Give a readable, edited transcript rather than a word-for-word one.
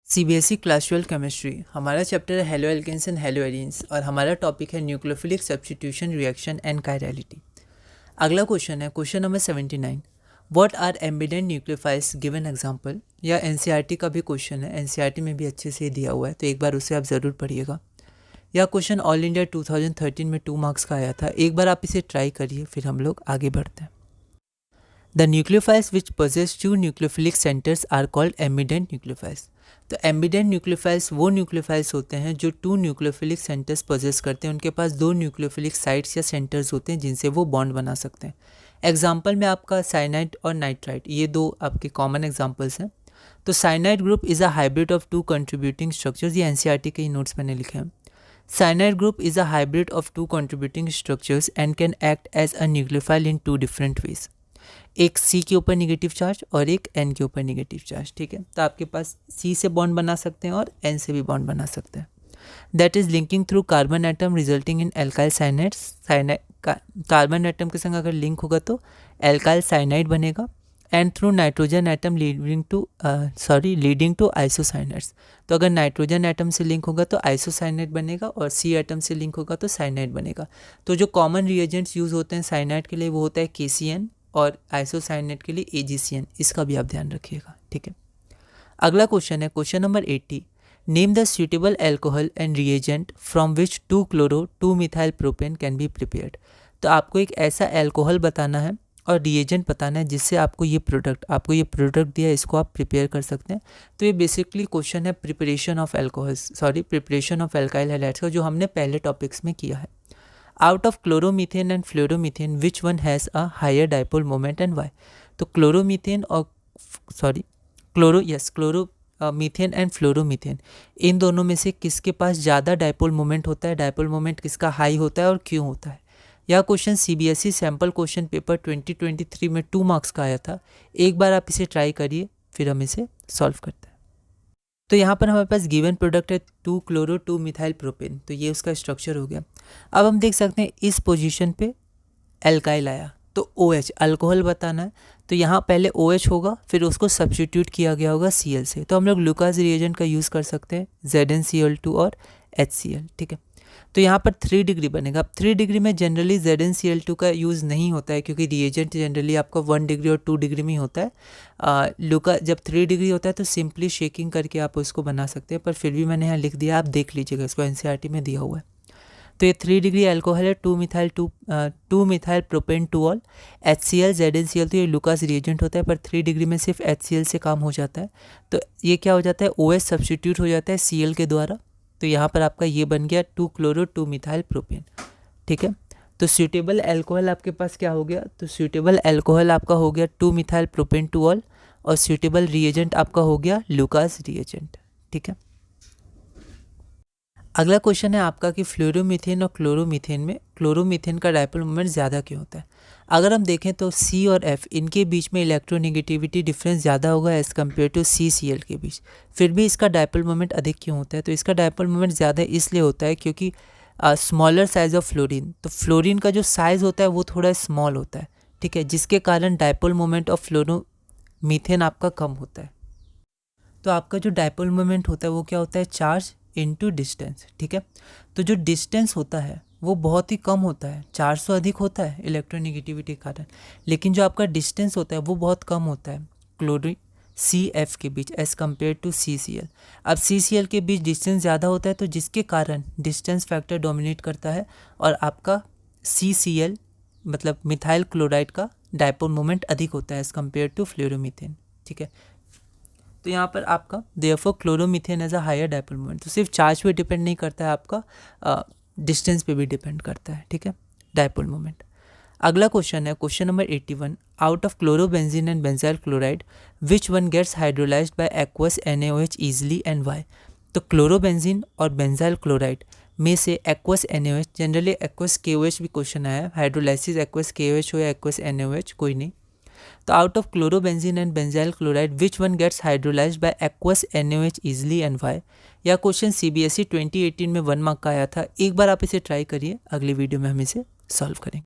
CBSE class 12 chemistry हमारा chapter है haloalkanes and haloarenes और हमारा टॉपिक है nucleophilic substitution reaction and chirality. अगला क्वेश्चन है question number 79। What are ambident nucleophiles given example. या एनसीईआरटी का भी क्वेश्चन है, एनसीईआरटी में भी अच्छे से दिया हुआ है तो एक बार उसे आप ज़रूर पढ़िएगा। यह क्वेश्चन ऑल इंडिया 2013 में 2 मार्क्स का आया था, एक बार आप इसे ट्राई करिए फिर हम लोग आगे बढ़ते हैं। The nucleophiles which possess two nucleophilic centers are called ambident nucleophiles। तो ambident nucleophiles वो nucleophiles होते हैं जो टू nucleophilic centers possess करते हैं, उनके पास दो nucleophilic sites या centers होते हैं जिनसे वो बॉन्ड बना सकते हैं। एग्जाम्पल में आपका साइनाइड और नाइट्राइट, ये दो आपके कॉमन एग्जाम्पल्स हैं। तो cyanide group is a hybrid of two contributing structures, ये एनसीईआरटी के ही नोट्स मैंने लिखे हैं। Cyanide group is a hybrid of two contributing structures and can act as a nucleophile in two different ways। एक C के ऊपर negative charge और एक N के ऊपर निगेटिव चार्ज, ठीक है। तो आपके पास C से बॉन्ड बना सकते हैं और N से भी बॉन्ड बना सकते हैं। That is linking through carbon atom resulting in alkyl cyanide. Carbon atom के संग अगर लिंक होगा तो एल्काइल साइनाइड बनेगा, and through nitrogen atom leading to isocyanides. तो अगर नाइट्रोजन एटम से लिंक होगा तो आइसोसाइनाइड बनेगा और C एटम से लिंक होगा तो साइनाइड बनेगा। तो जो कॉमन रिएजेंट्स यूज़ होते हैं साइनाइड के लिए वो होता है KCN और आइसोसाइनेट के लिए AgCN, इसका भी आप ध्यान रखिएगा, ठीक है। अगला क्वेश्चन है question number 80। Name the suitable alcohol and reagent from which 2-chloro-2-methyl propane can be prepared. तो आपको एक ऐसा एल्कोहल बताना है और रिएजेंट बताना है जिससे आपको ये प्रोडक्ट दिया है, इसको आप प्रिपेयर कर सकते हैं। तो ये बेसिकली क्वेश्चन है प्रिपरेशन ऑफ एल्काइल हैलाइड्स का, जो हमने पहले टॉपिक्स में किया है। Out of chloromethane and fluoromethane, which one has a higher dipole moment and why? तो क्लोरोमीथेन एंड फ्लोरोमीथेन, इन दोनों में से किसके पास ज़्यादा डाइपोल मोमेंट होता है, डाइपोल मोमेंट किसका हाई होता है और क्यों होता है। यह question CBSE sample question paper 2023 में 2 मार्क्स का आया था, एक बार आप इसे ट्राई करिए फिर हम इसे सॉल्व करते हैं। तो यहाँ पर हमारे पास गिवन प्रोडक्ट है 2-chloro-2-methyl प्रोपेन, तो ये उसका स्ट्रक्चर हो गया। अब हम देख सकते हैं इस पोजीशन पे एल्काइल आया तो OH अल्कोहल बताना है, तो यहाँ पहले OH होगा फिर उसको सब्स्टिट्यूट किया गया होगा Cl से। तो हम लोग लुकास रिएजेंट का यूज़ कर सकते हैं ZnCl2 और HCl, ठीक है। तो यहाँ पर 3 डिग्री बनेगा। अब 3 डिग्री में जनरली ZnCl2 का यूज़ नहीं होता है क्योंकि रिएजेंट जनरली आपका 1 डिग्री और 2 डिग्री में ही होता है। लुका जब 3 डिग्री होता है तो सिंपली शेकिंग करके आप उसको बना सकते हैं, पर फिर भी मैंने यहाँ लिख दिया, आप देख लीजिएगा, इसको एनसीईआरटी में दिया हुआ है। तो ये 3 डिग्री एल्कोहल है, 2-methyl propane 2-ol HCl ZnCl, तो ये लुकास रिएजेंट होता है, पर 3 डिग्री में सिर्फ HCl से काम हो जाता है। तो ये क्या हो जाता है, OH सब्स्टिट्यूट हो जाता है Cl के द्वारा। तो यहाँ पर आपका ये बन गया 2-chloro-2-methyl प्रोपेन, ठीक है। तो सूटेबल एल्कोहल आपके पास क्या हो गया, तो सूटेबल एल्कोहल आपका हो गया 2-methyl प्रोपेन 2-ol और सूटेबल रिएजेंट आपका हो गया लुकास रिएजेंट, ठीक है। अगला क्वेश्चन है आपका कि फ्लोरोमीथेन और क्लोरोमीथेन में क्लोरोमीथेन का डाइपोल मोमेंट ज़्यादा क्यों होता है। अगर हम देखें तो C और F इनके बीच में इलेक्ट्रोनेगेटिविटी डिफरेंस ज़्यादा होगा एज़ कम्पेयर टू CCl के बीच, फिर भी इसका डाइपोल मोमेंट अधिक क्यों होता है। तो इसका डाइपोल मोमेंट ज़्यादा इसलिए होता है क्योंकि स्मॉलर साइज ऑफ फ्लोरीन, तो फ्लोरीन का जो साइज़ होता है वो थोड़ा स्मॉल होता है, ठीक है, जिसके कारण डाइपोल मोमेंट ऑफ फ्लोरोमीथेन आपका कम होता है। तो आपका जो डाइपोल मोमेंट होता है वो क्या होता है, चार्ज इनटू डिस्टेंस, ठीक है। तो जो डिस्टेंस होता है वो बहुत ही कम होता है, 400 अधिक होता है इलेक्ट्रोनेगेटिविटी के कारण, लेकिन जो आपका डिस्टेंस होता है वो बहुत कम होता है क्लोरीन CF के बीच एज़ कम्पेयर टू CCl। अब CCl के बीच डिस्टेंस ज़्यादा होता है तो जिसके कारण डिस्टेंस फैक्टर डोमिनेट करता है और आपका CCl मतलब मिथाइल क्लोराइड का डाइपोल मोमेंट अधिक होता है एज़ कम्पेयर टू फ्लोरोमीथेन, ठीक है। तो यहाँ पर आपका therefore chloromethane as a higher dipole moment, तो सिर्फ चार्ज पे डिपेंड नहीं करता है, आपका डिस्टेंस पे भी डिपेंड करता है, ठीक है, डाइपोल मोमेंट। अगला क्वेश्चन है question number 81। Out of chlorobenzene and benzyl chloride which one gets hydrolysed by aqueous NaOH easily and why. तो क्लोरोबेंजीन और बेंजाइल क्लोराइड में से aqueous NaOH, generally aqueous KOH भी क्वेश्चन आया है, हाइड्रोलाइसिस एक्वस KOH हो या एक्वस NaOH कोई नहीं। तो out of chlorobenzene and benzyl chloride which one gets hydrolysed by aqueous NaOH easily and why. यह क्वेश्चन CBSE 2018 में 1 मार्क का आया था, एक बार आप इसे ट्राई करिए, अगली वीडियो में हम इसे सॉल्व करेंगे।